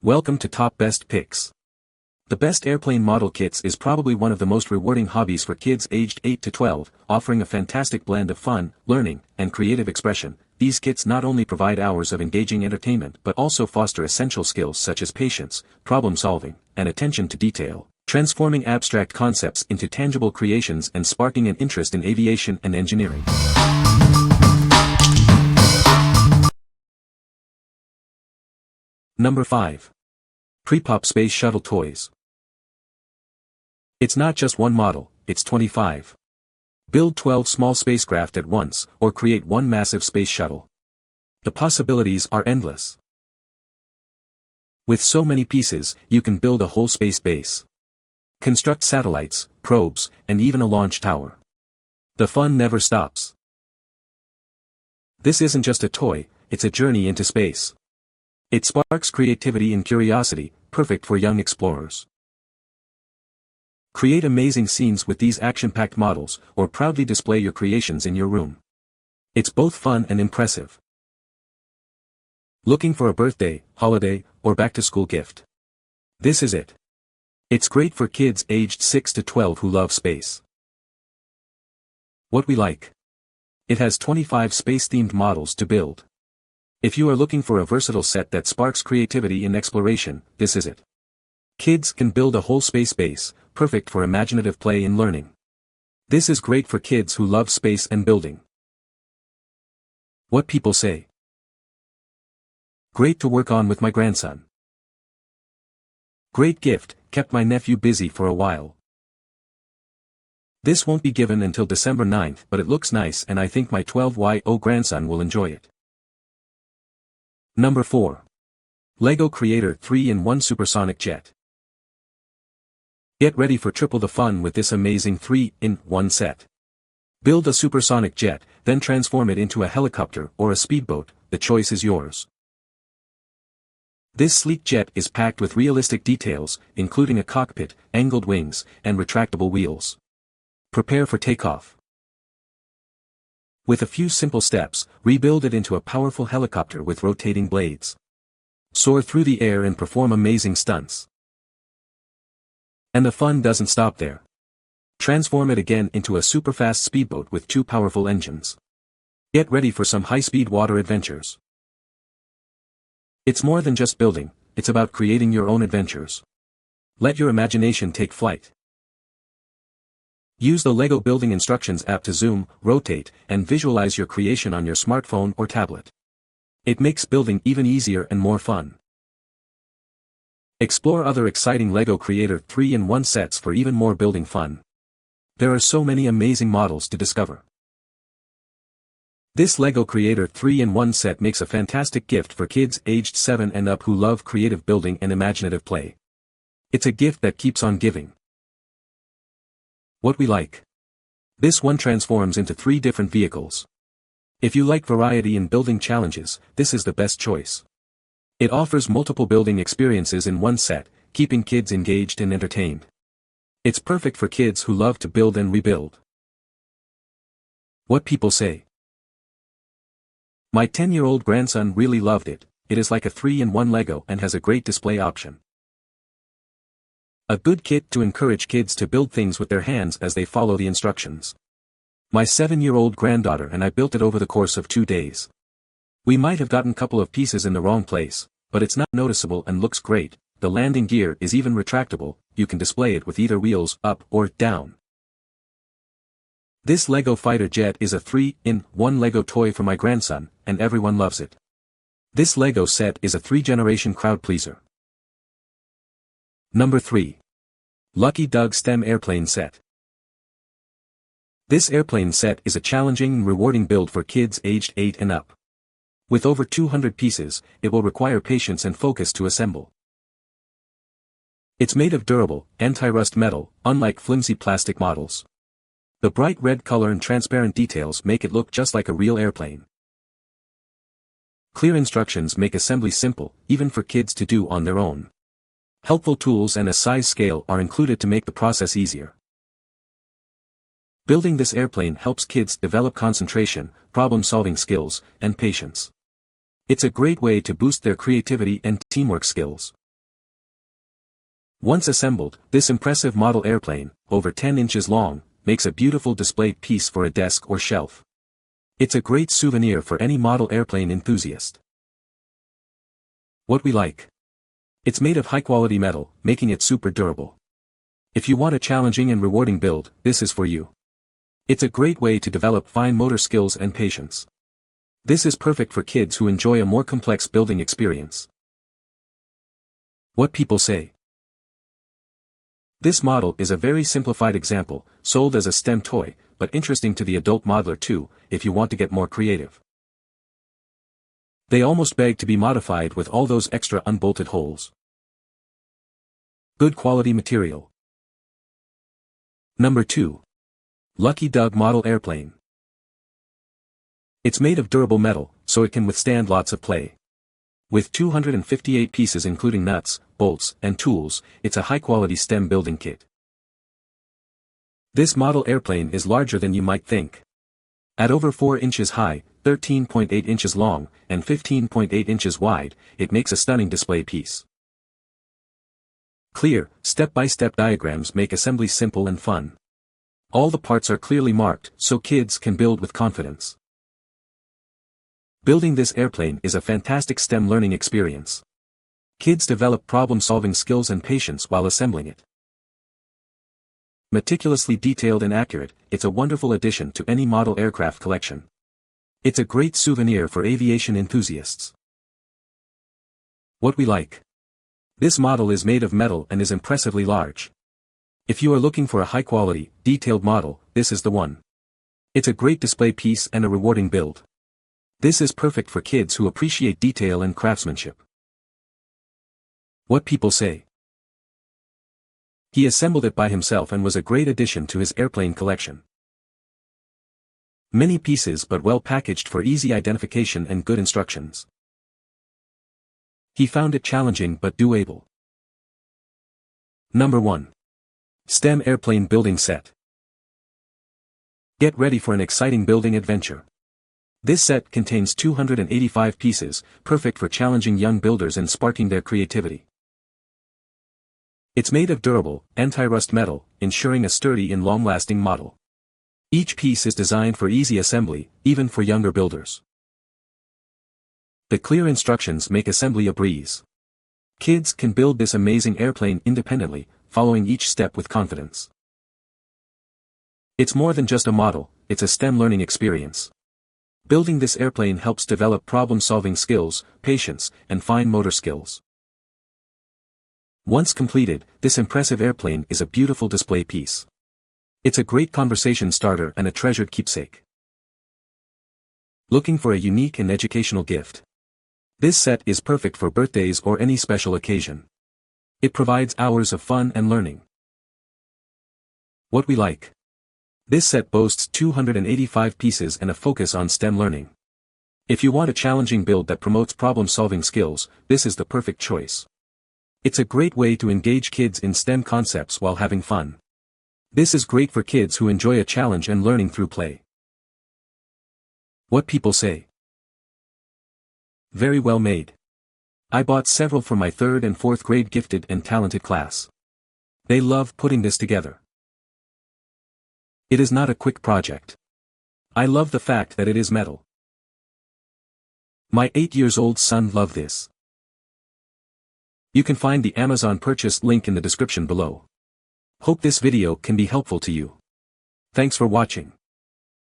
Welcome to Top Best Picks. The Best Airplane Model Kits is probably one of the most rewarding hobbies for kids aged 8 to 12, offering a fantastic blend of fun, learning, and creative expression. These kits not only provide hours of engaging entertainment but also foster essential skills such as patience, problem-solving, and attention to detail, transforming abstract concepts into tangible creations and sparking an interest in aviation and engineering. Number 5. PREPOP Space Shuttle Toys. It's not just one model, it's 25. Build 12 small spacecraft at once, or create one massive space shuttle. The possibilities are endless. With so many pieces, you can build a whole space base. Construct satellites, probes, and even a launch tower. The fun never stops. This isn't just a toy, it's a journey into space. It sparks creativity and curiosity, perfect for young explorers. Create amazing scenes with these action-packed models, or proudly display your creations in your room. It's both fun and impressive. Looking for a birthday, holiday, or back-to-school gift? This is it. It's great for kids aged 6 to 12 who love space. What we like. It has 25 space-themed models to build. If you are looking for a versatile set that sparks creativity and exploration, this is it. Kids can build a whole space base, perfect for imaginative play and learning. This is great for kids who love space and building. What people say. Great to work on with my grandson. Great gift, kept my nephew busy for a while. This won't be given until December 9th, but it looks nice and I think my 12-year-old grandson will enjoy it. Number 4. LEGO Creator 3-in-1 Supersonic Jet. Get ready for triple the fun with this amazing 3-in-1 set. Build a supersonic jet, then transform it into a helicopter or a speedboat, the choice is yours. This sleek jet is packed with realistic details, including a cockpit, angled wings, and retractable wheels. Prepare for takeoff. With a few simple steps, rebuild it into a powerful helicopter with rotating blades. Soar through the air and perform amazing stunts. And the fun doesn't stop there. Transform it again into a super-fast speedboat with 2 powerful engines. Get ready for some high-speed water adventures. It's more than just building, it's about creating your own adventures. Let your imagination take flight. Use the LEGO Building Instructions app to zoom, rotate, and visualize your creation on your smartphone or tablet. It makes building even easier and more fun. Explore other exciting LEGO Creator 3-in-1 sets for even more building fun. There are so many amazing models to discover. This LEGO Creator 3-in-1 set makes a fantastic gift for kids aged 7 and up who love creative building and imaginative play. It's a gift that keeps on giving. What we like. This one transforms into 3 different vehicles. If you like variety in building challenges, this is the best choice. It offers multiple building experiences in one set, keeping kids engaged and entertained. It's perfect for kids who love to build and rebuild. What people say. My 10-year-old grandson really loved it. It is like a 3-in-1 LEGO and has a great display option. A good kit to encourage kids to build things with their hands as they follow the instructions. My 7-year-old granddaughter and I built it over the course of 2 days. We might have gotten a couple of pieces in the wrong place, but it's not noticeable and looks great. The landing gear is even retractable, you can display it with either wheels up or down. This LEGO fighter jet is a 3-in-1 LEGO toy for my grandson, and everyone loves it. This LEGO set is a 3-generation crowd pleaser. Number 3. Lucky Doug STEM Airplane Set. This airplane set is a challenging and rewarding build for kids aged 8 and up. With over 200 pieces, it will require patience and focus to assemble. It's made of durable, anti-rust metal, unlike flimsy plastic models. The bright red color and transparent details make it look just like a real airplane. Clear instructions make assembly simple, even for kids to do on their own. Helpful tools and a size scale are included to make the process easier. Building this airplane helps kids develop concentration, problem-solving skills, and patience. It's a great way to boost their creativity and teamwork skills. Once assembled, this impressive model airplane, over 10 inches long, makes a beautiful display piece for a desk or shelf. It's a great souvenir for any model airplane enthusiast. What we like. It's made of high-quality metal, making it super durable. If you want a challenging and rewarding build, this is for you. It's a great way to develop fine motor skills and patience. This is perfect for kids who enjoy a more complex building experience. What people say. This model is a very simplified example, sold as a STEM toy, but interesting to the adult modeler too, if you want to get more creative. They almost beg to be modified with all those extra unbolted holes. Good quality material. Number 2. Lucky Doug Model Airplane. It's made of durable metal, so it can withstand lots of play. With 258 pieces including nuts, bolts, and tools, it's a high-quality STEM building kit. This model airplane is larger than you might think. At over 4 inches high, 13.8 inches long, and 15.8 inches wide, it makes a stunning display piece. Clear, step-by-step diagrams make assembly simple and fun. All the parts are clearly marked, so kids can build with confidence. Building this airplane is a fantastic STEM learning experience. Kids develop problem-solving skills and patience while assembling it. Meticulously detailed and accurate, it's a wonderful addition to any model aircraft collection. It's a great souvenir for aviation enthusiasts. What we like. This model is made of metal and is impressively large. If you are looking for a high-quality, detailed model, this is the one. It's a great display piece and a rewarding build. This is perfect for kids who appreciate detail and craftsmanship. What people say. He assembled it by himself and was a great addition to his airplane collection. Many pieces but well packaged for easy identification and good instructions. He found it challenging but doable. Number 1. STEM Airplane Building Set. Get ready for an exciting building adventure. This set contains 285 pieces, perfect for challenging young builders and sparking their creativity. It's made of durable, anti-rust metal, ensuring a sturdy and long-lasting model. Each piece is designed for easy assembly, even for younger builders. The clear instructions make assembly a breeze. Kids can build this amazing airplane independently, following each step with confidence. It's more than just a model, it's a STEM learning experience. Building this airplane helps develop problem-solving skills, patience, and fine motor skills. Once completed, this impressive airplane is a beautiful display piece. It's a great conversation starter and a treasured keepsake. Looking for a unique and educational gift? This set is perfect for birthdays or any special occasion. It provides hours of fun and learning. What we like. This set boasts 285 pieces and a focus on STEM learning. If you want a challenging build that promotes problem-solving skills, this is the perfect choice. It's a great way to engage kids in STEM concepts while having fun. This is great for kids who enjoy a challenge and learning through play. What people say. Very well made. I bought several for my 3rd and 4th grade gifted and talented class. They love putting this together. It is not a quick project. I love the fact that it is metal. My 8-year-old son loved this. You can find the Amazon purchase link in the description below. Hope this video can be helpful to you. Thanks for watching.